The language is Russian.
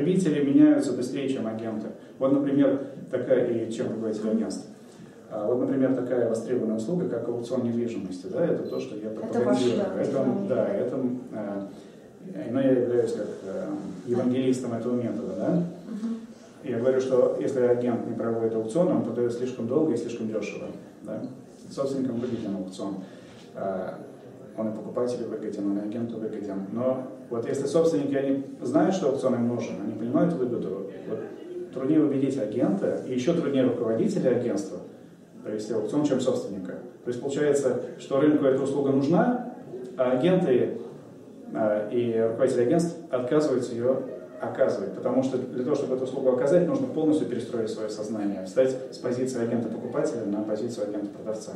потребители меняются быстрее, чем агенты. Вот, например, чем руководители агентств. Вот, например, такая востребованная услуга, как аукцион недвижимости. Да, это то, что я пропагандирую. Но я являюсь как евангелистом этого метода. Да? Я говорю, что если агент не проводит аукцион, он продает слишком долго и слишком дешево. Да? Собственникам выгоден аукцион. Он и покупателю выгоден, он и агенту выгоден. Но вот если собственники, они знают, что аукцион им нужен, они понимают выгоду, вот, труднее убедить агента, и еще труднее руководителя агентства провести аукцион, чем собственника. То есть получается, что рынку эта услуга нужна, а агенты и руководители агентств отказываются ее оказывать. Потому что для того, чтобы эту услугу оказать, нужно полностью перестроить свое сознание, встать с позиции агента-покупателя на позицию агента-продавца.